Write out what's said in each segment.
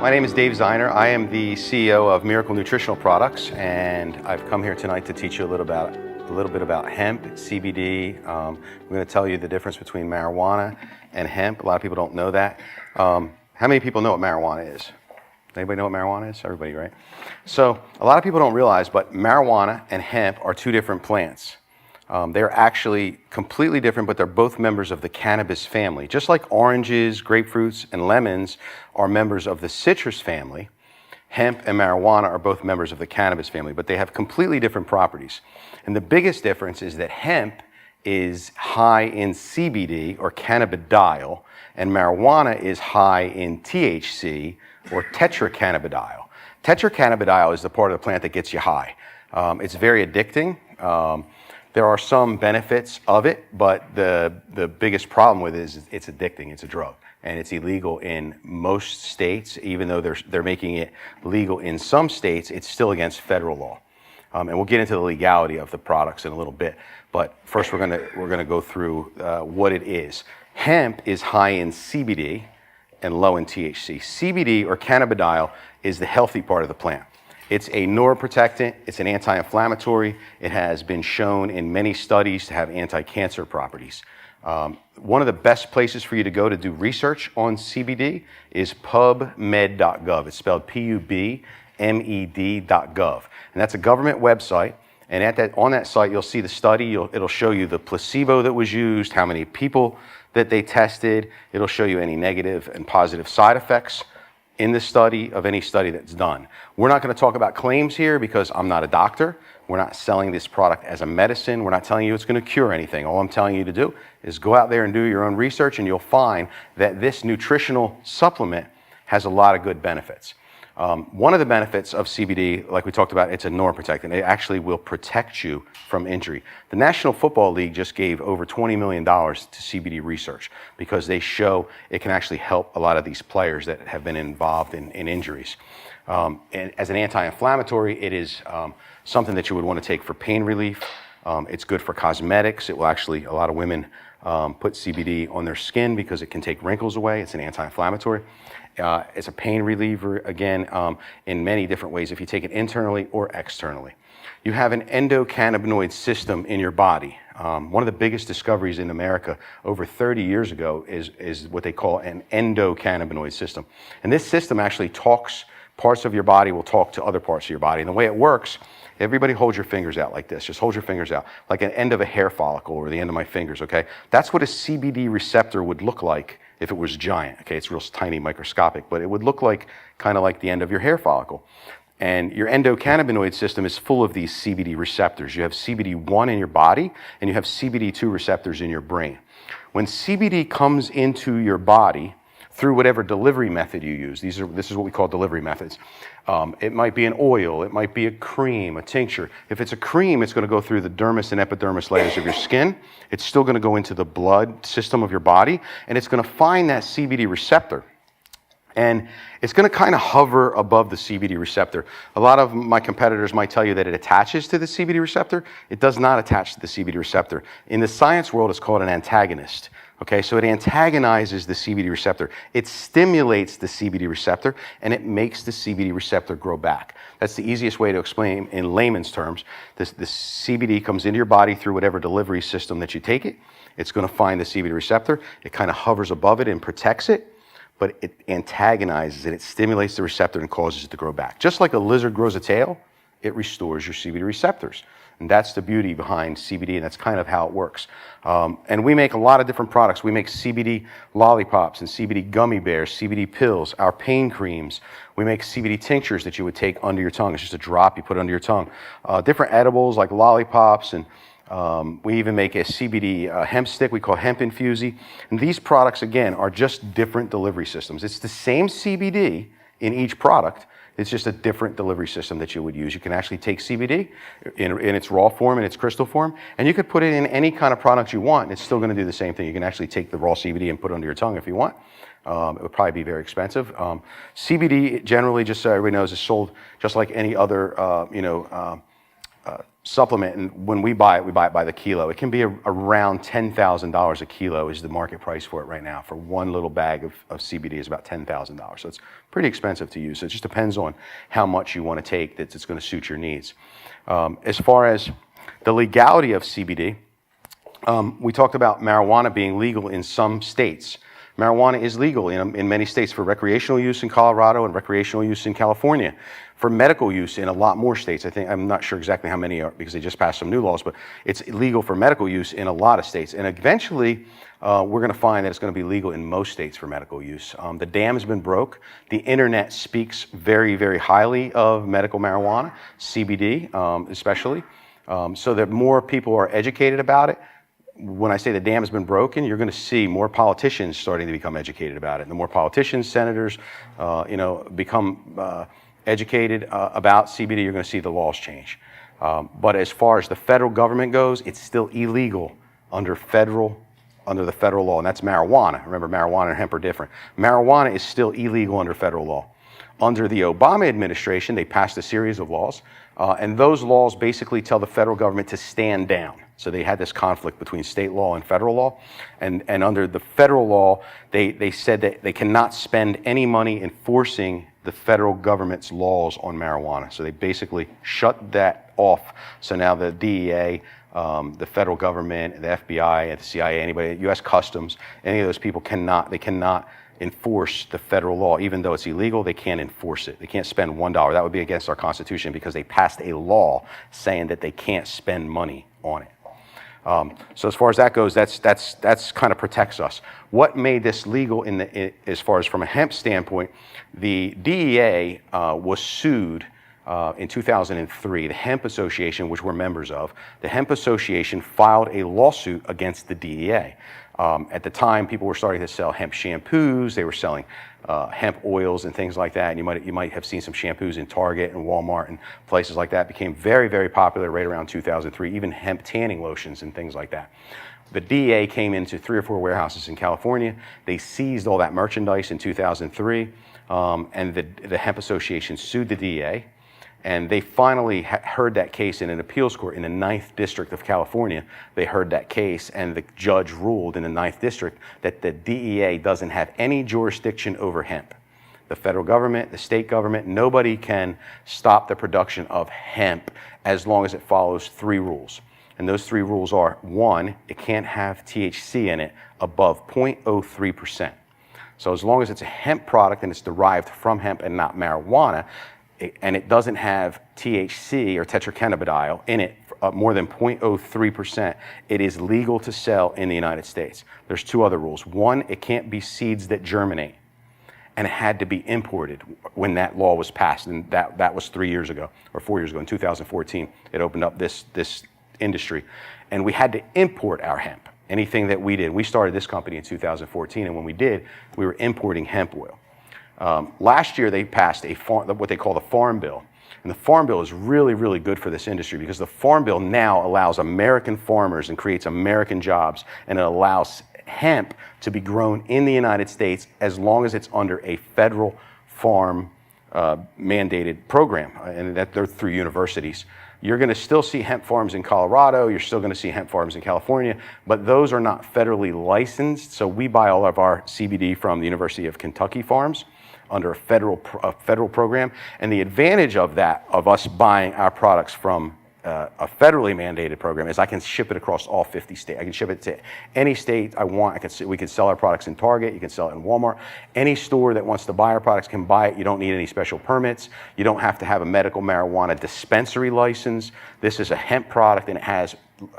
My name is Dave Ziner. I am the CEO of Miracle Nutritional Products, and I've come here tonight to teach you a little bit about hemp, CBD. I'm going to tell you the difference between marijuana and hemp. A lot of people don't know that. How many people know what marijuana is? Anybody know what marijuana is? Everybody, right? So a lot of people don't realize, but marijuana and hemp are two different plants. They're actually completely different, but they're both members of the cannabis family. Just like oranges, grapefruits, and lemons are members of the citrus family, hemp and marijuana are both members of the cannabis family, but they have completely different properties. And the biggest difference is that hemp is high in CBD or cannabidiol, and marijuana is high in THC or tetracannabidiol. Tetracannabidiol is the part of the plant that gets you high. It's very addicting. There are some benefits of it, but the biggest problem with it is it's addicting. It's a drug, and it's illegal in most states. Even though they're making it legal in some states, it's still against federal law. And we'll get into the legality of the products in a little bit. But first, we're gonna go through what it is. Hemp is high in CBD and low in THC. CBD or cannabidiol is the healthy part of the plant. It's a neuroprotectant, it's an anti-inflammatory. It has been shown in many studies to have anti-cancer properties. One of the best places for you to go to do research on CBD is pubmed.gov. It's spelled pubmed.gov. And that's a government website. And on that site, you'll see the study. It'll show you the placebo that was used, how many people that they tested. It'll show you any negative and positive side effects in the study of any study that's done. We're not going to talk about claims here because I'm not a doctor. We're not selling this product as a medicine. We're not telling you it's going to cure anything. All I'm telling you to do is go out there and do your own research, and you'll find that this nutritional supplement has a lot of good benefits. One of the benefits of CBD, like we talked about, it's a neuroprotectant. It actually will protect you from injury. The National Football League just gave over $20 million to CBD research because they show it can actually help a lot of these players that have been involved in injuries. And as an anti-inflammatory, it is something that you would want to take for pain relief. It's good for cosmetics. It will actually, a lot of women put CBD on their skin because it can take wrinkles away. It's an anti-inflammatory. It's a pain reliever, again, in many different ways if you take it internally or externally. You have an endocannabinoid system in your body. One of the biggest discoveries in America over 30 years ago is what they call an endocannabinoid system. And this system actually talks, parts of your body will talk to other parts of your body. And the way it works, everybody hold your fingers out like this. Just hold your fingers out, like an end of a hair follicle or the end of my fingers, okay? That's what a CBD receptor would look like if it was giant, okay? It's real tiny, microscopic, but it would look like, kind of like the end of your hair follicle. And your endocannabinoid system is full of these CBD receptors. You have CBD1 in your body, and you have CBD2 receptors in your brain. When CBD comes into your body through whatever delivery method you use, this is what we call delivery methods. It might be an oil, it might be a cream, a tincture. If it's a cream, it's going to go through the dermis and epidermis layers of your skin. It's still going to go into the blood system of your body, and it's going to find that CBD receptor. And it's going to kind of hover above the CBD receptor. A lot of my competitors might tell you that it attaches to the CBD receptor. It does not attach to the CBD receptor. In the science world, it's called an antagonist. Okay, so it antagonizes the CBD receptor. It stimulates the CBD receptor, and it makes the CBD receptor grow back. That's the easiest way to explain in layman's terms. The CBD comes into your body through whatever delivery system that you take it. It's going to find the CBD receptor. It kind of hovers above it and protects it, but it antagonizes it. It stimulates the receptor and causes it to grow back. Just like a lizard grows a tail, it restores your CBD receptors. And that's the beauty behind CBD, and that's kind of how it works. And we make a lot of different products. We make CBD lollipops and CBD gummy bears, CBD pills, our pain creams. We make CBD tinctures that you would take under your tongue. It's just a drop you put under your tongue. Different edibles like lollipops, and we even make a CBD hemp stick we call hemp infused. And these products, again, are just different delivery systems. It's the same CBD in each product. It's just a different delivery system that you would use. You can actually take CBD in its raw form, in its crystal form, and you could put it in any kind of product you want, and it's still going to do the same thing. You can actually take the raw CBD and put it under your tongue if you want. It would probably be very expensive. CBD, generally, just so everybody knows, is sold just like any other supplement, and when we buy it by the kilo. It can be around $10,000 a kilo is the market price for it right now. For one little bag of CBD is about $10,000. So it's pretty expensive to use. So it just depends on how much you want to take that's going to suit your needs. As far as the legality of CBD, we talked about marijuana being legal in some states. Marijuana is legal in many states for recreational use in Colorado and recreational use in California. For medical use in a lot more states. I'm not sure exactly how many are because they just passed some new laws, but it's legal for medical use in a lot of states. And eventually, we're going to find that it's going to be legal in most states for medical use. The dam has been broke. The internet speaks very, very highly of medical marijuana, CBD especially, so that more people are educated about it. When I say the dam has been broken, you're going to see more politicians starting to become educated about it. And the more politicians, senators, become educated about CBD, you're going to see the laws change. But as far as the federal government goes, it's still illegal under the federal law, and that's marijuana. Remember, marijuana and hemp are different. Marijuana is still illegal under federal law. Under the Obama administration, they passed a series of laws, and those laws basically tell the federal government to stand down. So they had this conflict between state law and federal law, and under the federal law, they said that they cannot spend any money enforcing the federal government's laws on marijuana. So they basically shut that off. So now the DEA, the federal government, the FBI, the CIA, anybody, U.S. Customs, any of those people cannot enforce the federal law. Even though it's illegal, they can't enforce it. They can't spend $1. That would be against our Constitution because they passed a law saying that they can't spend money on it. So as far as that goes, that's kind of protects us. What made this legal as far as from a hemp standpoint, the DEA was sued in 2003. The Hemp Association, which we're members of, the Hemp Association filed a lawsuit against the DEA. At the time, people were starting to sell hemp shampoos. They were selling hemp oils and things like that. And you might have seen some shampoos in Target and Walmart and places like that. Became very, very popular right around 2003. Even hemp tanning lotions and things like that. The DEA came into 3 or 4 warehouses in California. They seized all that merchandise in 2003, and the Hemp Association sued the DEA. And they finally heard that case in an appeals court in the 9th District of California. They heard that case, and the judge ruled in the 9th District that the DEA doesn't have any jurisdiction over hemp. The federal government, the state government, nobody can stop the production of hemp as long as it follows 3 rules. And those 3 rules are, 1, it can't have THC in it above 0.03%. So as long as it's a hemp product and it's derived from hemp and not marijuana, and it doesn't have THC or tetracannabidiol in it more than 0.03%, it is legal to sell in the United States. There's 2 other rules. 1, it can't be seeds that germinate, and it had to be imported when that law was passed, and that was 3 years ago, or 4 years ago, in 2014. It opened up this industry, and we had to import our hemp. Anything that we did, we started this company in 2014, and when we did, we were importing hemp oil. Last year, they passed what they call the Farm Bill. And the Farm Bill is really, really good for this industry because the Farm Bill now allows American farmers and creates American jobs, and it allows hemp to be grown in the United States as long as it's under a federal farm mandated program, and that they're through universities. You're going to still see hemp farms in Colorado, you're still going to see hemp farms in California, but those are not federally licensed, so we buy all of our CBD from the University of Kentucky farms under a federal program. And the advantage of that, of us buying our products from a federally mandated program, is I can ship it across all 50 states. I can ship it to any state I want. We can sell our products in Target, you can sell it in Walmart. Any store that wants to buy our products can buy it. You don't need any special permits. You don't have to have a medical marijuana dispensary license. This is a hemp product, and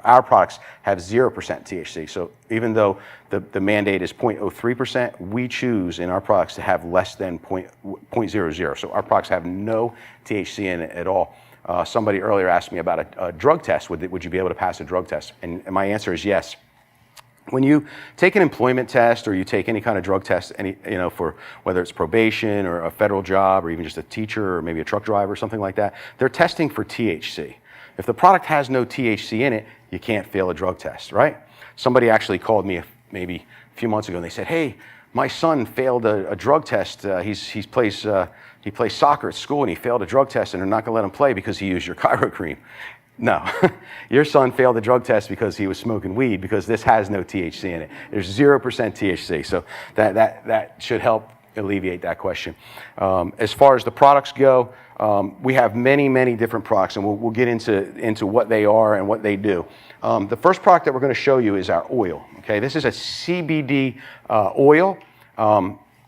our products have 0% THC. So even though the mandate is 0.03%, we choose in our products to have less than 0.00. So our products have no THC in it at all. Somebody earlier asked me about a drug test. Would you be able to pass a drug test? And my answer is yes. When you take an employment test or you take any kind of drug test, for whether it's probation or a federal job or even just a teacher or maybe a truck driver or something like that, they're testing for THC. If the product has no THC in it, you can't fail a drug test, right? Somebody actually called me maybe a few months ago and they said, hey, my son failed a drug test. He plays soccer at school and he failed a drug test and they're not going to let him play because he used your Cairo cream. No, your son failed the drug test because he was smoking weed, because this has no THC in it. There's 0% THC, so that should help alleviate that question. As far as the products go, we have many different products, and we'll get into what they are and what they do. The first product that we're going to show you is our oil. Okay, this is a CBD oil.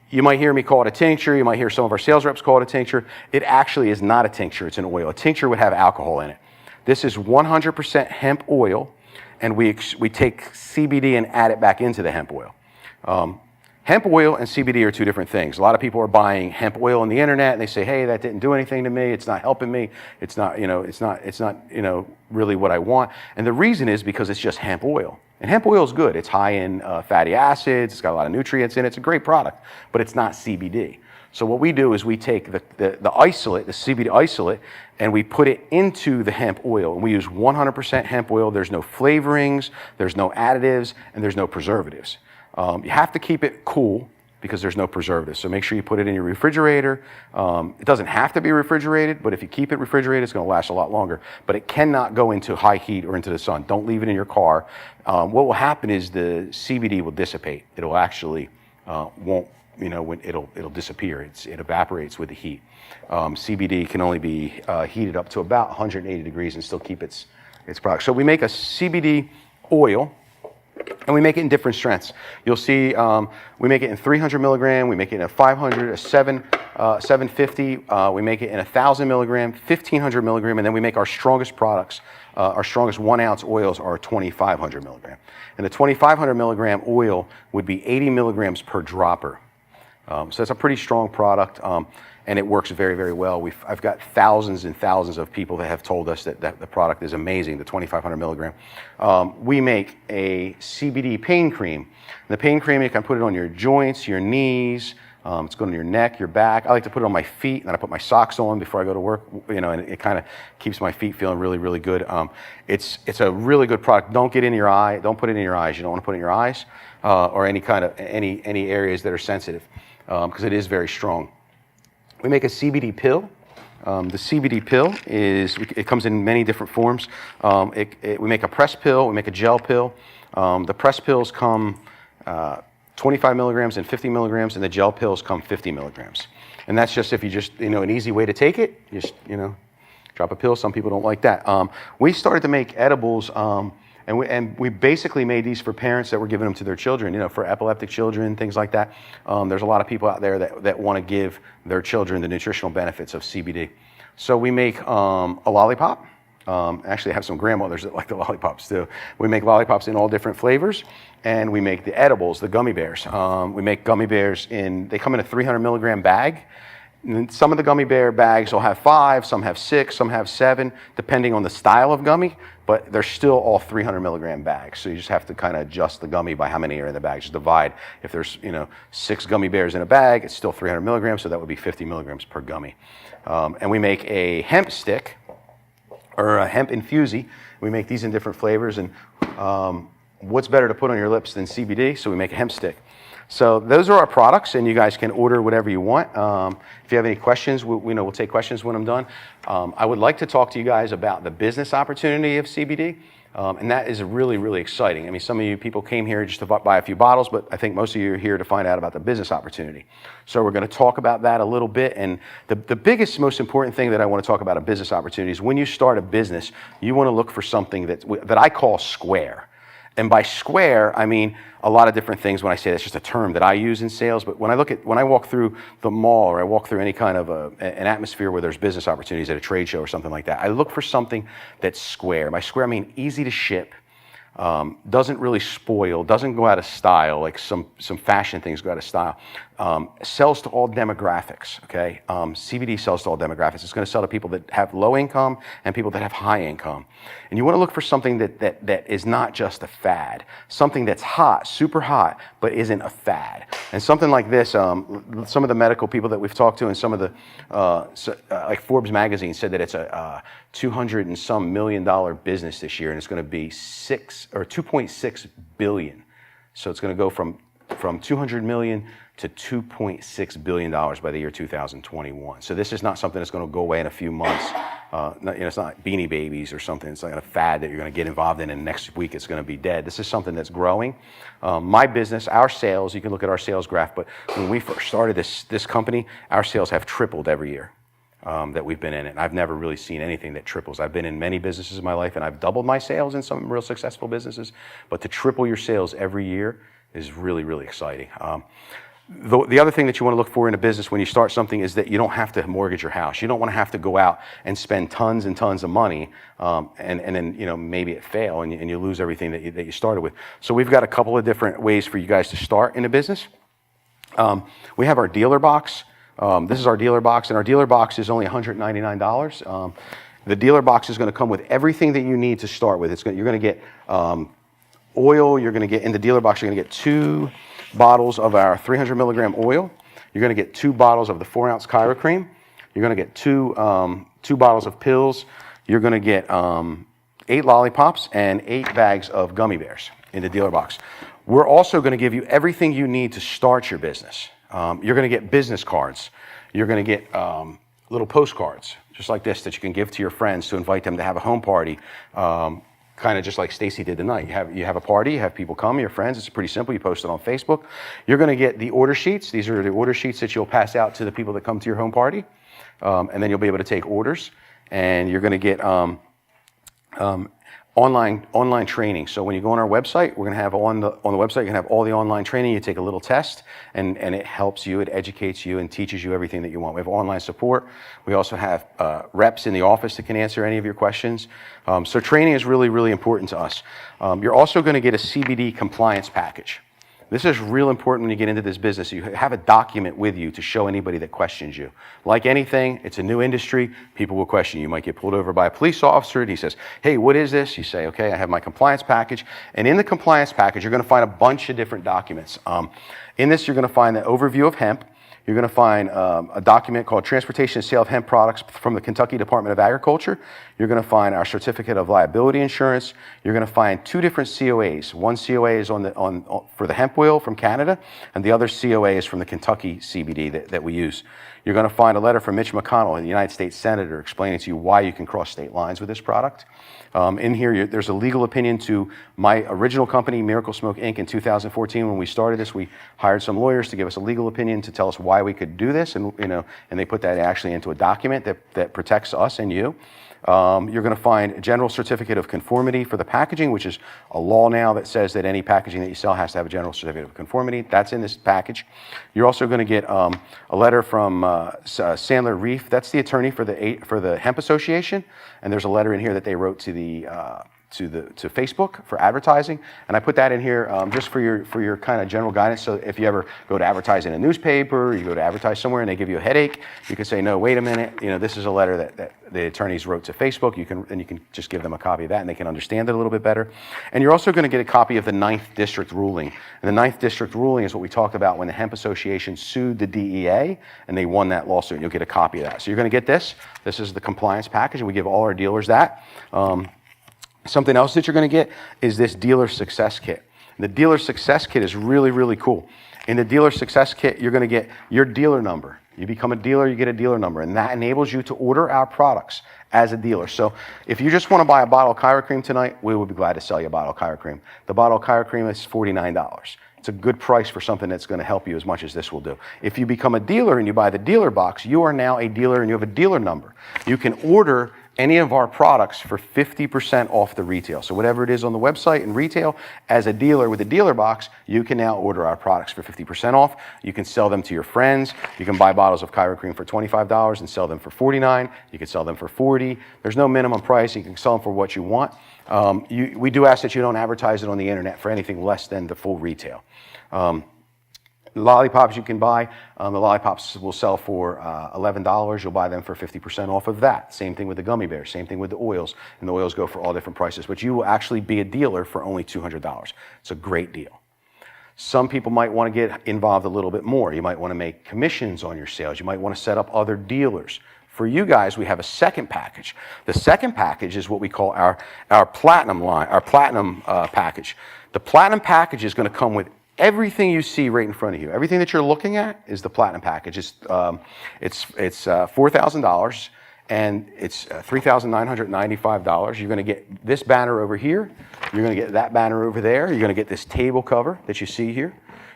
You might hear me call it a tincture. You might hear some of our sales reps call it a tincture. It actually is not a tincture. It's an oil. A tincture would have alcohol in it. This is 100% hemp oil, and we take CBD and add it back into the hemp oil. Hemp oil and CBD are two different things. A lot of people are buying hemp oil on the internet, and they say, "Hey, that didn't do anything to me. It's not helping me. It's not really what I want." And the reason is because it's just hemp oil. And hemp oil is good. It's high in fatty acids. It's got a lot of nutrients in it. It's a great product, but it's not CBD. So what we do is we take the isolate, the CBD isolate, and we put it into the hemp oil. And we use 100% hemp oil. There's no flavorings, there's no additives, and there's no preservatives. You have to keep it cool because there's no preservatives. So make sure you put it in your refrigerator. It doesn't have to be refrigerated, but if you keep it refrigerated, it's going to last a lot longer. But it cannot go into high heat or into the sun. Don't leave it in your car. What will happen is the CBD will dissipate. It'll actually won't. When it'll disappear. It evaporates with the heat. CBD can only be heated up to about 180 degrees and still keep its product. So we make a CBD oil, and we make it in different strengths. You'll see we make it in 300 milligram, we make it in a 500, a 750, we make it in 1,000 milligram, 1,500 milligram, and then we make our strongest products. Our strongest 1 ounce oils are 2,500 milligram. And the 2,500 milligram oil would be 80 milligrams per dropper. So it's a pretty strong product, and it works very well. I've got thousands and thousands of people that have told us that the product is amazing, the 2,500 milligram. We make a CBD pain cream. The pain cream, you can put it on your joints, your knees, it's going on your neck, your back. I like to put it on my feet, and then I put my socks on before I go to work, and it kind of keeps my feet feeling really good. It's a really good product. Don't get in your eye. Don't put it in your eyes. You don't want to put it in your eyes or any areas that are sensitive. Because it is very strong. We make a CBD pill. The CBD pill it comes in many different forms. We make a press pill, we make a gel pill. The press pills come 25 milligrams and 50 milligrams, and the gel pills come 50 milligrams. And that's just if you just, an easy way to take it, just, drop a pill. Some people don't like that. We started to make edibles, and we basically made these for parents that were giving them to their children, for epileptic children, things like that. There's a lot of people out there that want to give their children the nutritional benefits of CBD. So we make a lollipop. Actually, I have some grandmothers that like the lollipops too. We make lollipops in all different flavors, and we make the edibles, the gummy bears. We make gummy bears they come in a 300 milligram bag. And some of the gummy bear bags will have 5, some have 6, some have 7, depending on the style of gummy, but they're still all 300 milligram bags. So you just have to kind of adjust the gummy by how many are in the bag. Just divide. If there's 6 gummy bears in a bag, it's still 300 milligrams, so that would be 50 milligrams per gummy. And we make a hemp stick, or a hemp infusey. We make these in different flavors, and what's better to put on your lips than CBD? So we make a hemp stick. So those are our products, and you guys can order whatever you want. If you have any questions, we'll take questions when I'm done. I would like to talk to you guys about the business opportunity of CBD, and that is really exciting. I mean, some of you people came here just to buy a few bottles, but I think most of you are here to find out about the business opportunity. So we're going to talk about that a little bit, and the biggest, most important thing that I want to talk about a business opportunity is when you start a business, you want to look for something that I call square. And by square, I mean a lot of different things. When I say that's just a term that I use in sales, but when I walk through the mall, or I walk through any kind of an atmosphere where there's business opportunities at a trade show or something like that, I look for something that's square. By square, I mean easy to ship, doesn't really spoil, doesn't go out of style, like some fashion things go out of style, sells to all demographics, okay? CBD sells to all demographics. It's going to sell to people that have low income and people that have high income. And you want to look for something that is not just a fad, something that's hot, super hot, but isn't a fad. And something like this, some of the medical people that we've talked to, and some of the, like Forbes magazine said that it's a $200 and some million business this year, and it's going to be 2.6 billion. So it's going to go from 200 million to $2.6 billion by the year 2021. So this is not something that's going to go away in a few months. It's not Beanie Babies or something. It's like a fad that you're going to get involved in, and next week it's going to be dead. This is something that's growing. My business, our sales, you can look at our sales graph, but when we first started this company, our sales have tripled every year that we've been in it. And I've never really seen anything that triples. I've been in many businesses in my life, and I've doubled my sales in some real successful businesses, but to triple your sales every year is really, really exciting. The other thing that you want to look for in a business when you start something is that you don't have to mortgage your house. You don't want to have to go out and spend tons and tons of money, and then maybe it fail and you lose everything that you started with. So we've got a couple of different ways for you guys to start in a business. We have our dealer box. This is our dealer box, and our dealer box is only $199. The dealer box is going to come with everything that you need to start with. You're going to get oil. You're going to get in the dealer box. You're going to get 2 bottles of our 300 milligram oil. You're going to get 2 bottles of the 4-ounce Chiro Cream. You're going to get two bottles of pills. You're going to get 8 lollipops and 8 bags of gummy bears in the dealer box. We're also going to give you everything you need to start your business. You're going to get business cards. You're going to get little postcards, just like this, that you can give to your friends to invite them to have a home party. Kind of just like Stacy did tonight. You have a party, you have people come, your friends. It's pretty simple. You post it on Facebook. You're going to get the order sheets. These are the order sheets that you'll pass out to the people that come to your home party, and then you'll be able to take orders. And you're going to get online training. So when you go on our website, we're going to have on the website, you're going to have all the online training. You take a little test, and it helps you, it educates you, and teaches you everything that you want. We have online support. We also have reps in the office that can answer any of your questions. So training is really, really important to us. You're also going to get a CBD compliance package. This is real important when you get into this business. You have a document with you to show anybody that questions you. Like anything, it's a new industry. People will question you. You might get pulled over by a police officer and he says, "Hey, what is this?" You say, "Okay, I have my compliance package." And in the compliance package, you're going to find a bunch of different documents. In this, you're going to find the overview of hemp. You're going to find a document called Transportation and Sale of Hemp Products from the Kentucky Department of Agriculture. You're going to find our Certificate of Liability Insurance. You're going to find 2 different COAs. One COA is for the hemp oil from Canada, and the other COA is from the Kentucky CBD that we use. You're going to find a letter from Mitch McConnell, the United States Senator, explaining to you why you can cross state lines with this product. In here, there's a legal opinion to my original company, Miracle Smoke Inc. In 2014, when we started this, we hired some lawyers to give us a legal opinion to tell us why we could do this, and they put that actually into a document that protects us and you. You're going to find a general certificate of conformity for the packaging, which is a law now that says that any packaging that you sell has to have a general certificate of conformity. That's in this package. You're also going to get a letter from Sandler Reef. That's the attorney for the Hemp Association, and there's a letter in here that they wrote to Facebook for advertising, and I put that in here just for your kind of general guidance. So if you ever go to advertise in a newspaper, or you go to advertise somewhere and they give you a headache, you can say, "No, wait a minute. This is a letter that the attorneys wrote to Facebook." You can just give them a copy of that, and they can understand it a little bit better. And you're also going to get a copy of the 9th District ruling. And the 9th District ruling is what we talked about when the Hemp Association sued the DEA, and they won that lawsuit. And you'll get a copy of that. So you're going to get this. This is the compliance package, and we give all our dealers that. Something else that you're going to get is this Dealer Success Kit. The Dealer Success Kit is really, really cool. In the Dealer Success Kit, you're going to get your dealer number. You become a dealer, you get a dealer number, and that enables you to order our products as a dealer. So if you just want to buy a bottle of Chiro Cream tonight, we would be glad to sell you a bottle of Chiro Cream. The bottle of Chiro Cream is $49. It's a good price for something that's going to help you as much as this will do. If you become a dealer and you buy the dealer box, you are now a dealer and you have a dealer number. You can order any of our products for 50% off the retail. So whatever it is on the website and retail, as a dealer with a dealer box, you can now order our products for 50% off. You can sell them to your friends. You can buy bottles of Chiro Cream for $25 and sell them for $49. You can sell them for $40. There's no minimum price. You can sell them for what you want. We do ask that you don't advertise it on the internet for anything less than the full retail. Lollipops you can buy. The lollipops will sell for $11. You'll buy them for 50% off of that. Same thing with the gummy bears. Same thing with the oils. And the oils go for all different prices. But you will actually be a dealer for only $200. It's a great deal. Some people might want to get involved a little bit more. You might want to make commissions on your sales. You might want to set up other dealers. For you guys, we have a second package. The second package is what we call our platinum line, our platinum package. The platinum package is going to come with everything you see right in front of you. Everything that you're looking at is the platinum package. It's $4,000. and it's $3,995. You're going to get this banner over here. You're going to get that banner over there. You're going to get this table cover that you see here.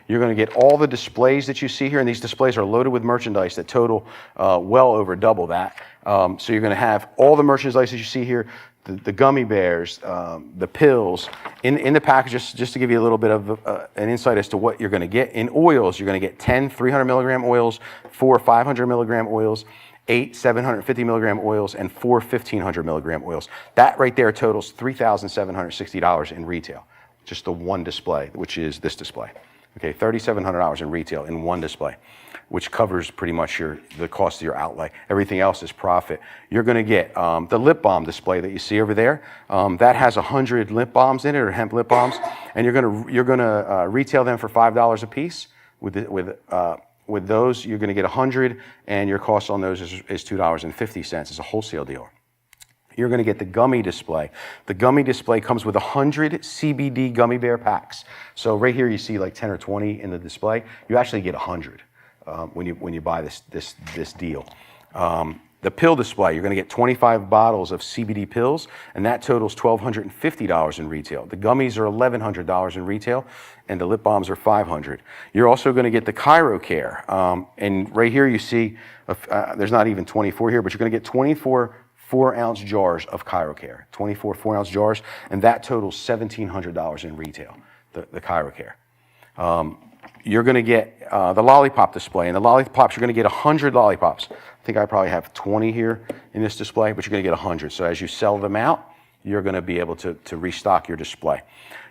You're going to get all the displays that you see here, and these displays are loaded with merchandise that total well over double that. So you're going to have all the merchandise that you see here, the gummy bears, the pills. In the package, just to give you a little bit of an insight as to what you're going to get. In oils, you're going to get 10 300 milligram oils, 4 500 milligram oils, 8 750 milligram oils, and 4 1,500 milligram oils. That right there totals $3,760 in retail. Just the one display, which is this display. Okay, $3,700 in retail in one display, which covers pretty much the cost of your outlay. Everything else is profit. You're going to get the lip balm display that you see over there. That has 100 lip balms in it, or hemp lip balms, and you're going to retail them for $5 a piece. With those, you're going to get 100, and your cost on those is $2.50 as a wholesale dealer. You're going to get the gummy display. The gummy display comes with 100 CBD gummy bear packs. So right here you see like 10 or 20 in the display. You actually get 100 when you buy this deal. The pill display, you're going to get 25 bottles of CBD pills, and that totals $1,250 in retail. The gummies are $1,100 in retail, and the lip balms are $500. You're also going to get the Chiro Care, and right here you see, there's not even 24 here, but you're going to get 24 4-ounce jars of Chiro Care, 24 4-ounce jars, and that totals $1,700 in retail, the Chiro Care. You're going to get the lollipop display, and the lollipops, you're going to get 100 lollipops. I think I probably have 20 here in this display, but you're going to get 100. So as you sell them out, you're going to be able to restock your display.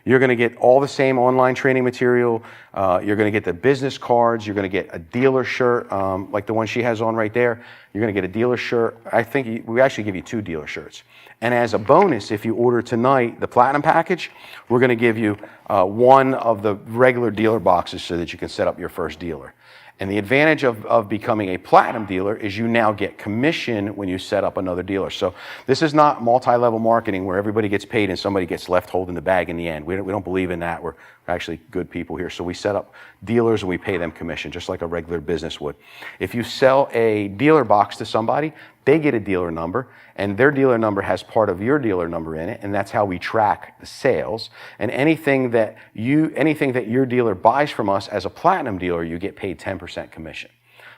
You're going to get all the same online training material. You're going to get the business cards. You're going to get a dealer shirt, like the one she has on right there. You're going to get a dealer shirt. I think we actually give you 2 dealer shirts. And as a bonus, if you order tonight the Platinum package, we're going to give you one of the regular dealer boxes so that you can set up your first dealer. And the advantage of becoming a Platinum dealer is you now get commission when you set up another dealer. So this is not multi-level marketing where everybody gets paid and somebody gets left holding the bag in the end. We don't believe in that. We're actually good people here. So we set up dealers and we pay them commission, just like a regular business would. If you sell a dealer box to somebody, they get a dealer number, and their dealer number has part of your dealer number in it, and that's how we track the sales. And anything that your dealer buys from us as a Platinum dealer, you get paid 10% commission.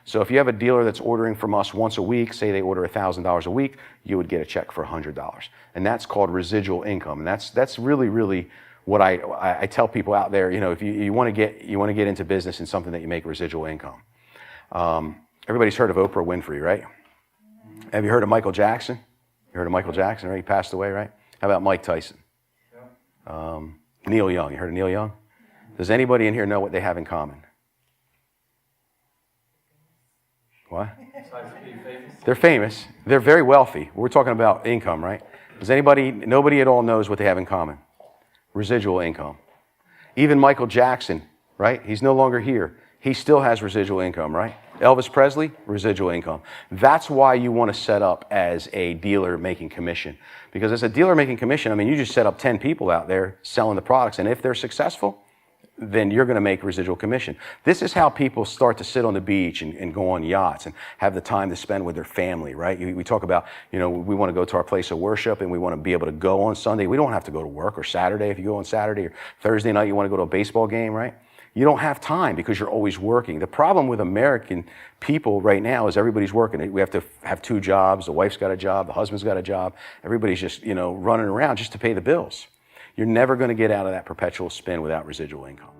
So if you have a dealer that's ordering from us once a week, say they order $1,000 a week, you would get a check for $100. And that's called residual income. And that's really, really what I tell people out there. You know, if you want to get into business in something that you make residual income. Everybody's heard of Oprah Winfrey, right? Have you heard of Michael Jackson? You heard of Michael Jackson, right? He passed away, right? How about Mike Tyson? Neil Young. You heard of Neil Young? Does anybody in here know what they have in common? What? They're famous. They're very wealthy. We're talking about income, right? Nobody at all knows what they have in common? Residual income. Even Michael Jackson, right? He's no longer here. He still has residual income, right? Elvis Presley, residual income. That's why you want to set up as a dealer making commission. Because as a dealer making commission, I mean, you just set up 10 people out there selling the products, and if they're successful, then you're going to make residual commission. This is how people start to sit on the beach and go on yachts and have the time to spend with their family, right? We talk about, you know, we want to go to our place of worship and we want to be able to go on Sunday. We don't have to go to work, or Saturday. If you go on Saturday or Thursday night, you want to go to a baseball game, right? You don't have time because you're always working. The problem with American people right now is everybody's working. We have to have 2 jobs. The wife's got a job. The husband's got a job. Everybody's just, you know, running around just to pay the bills. You're never going to get out of that perpetual spin without residual income.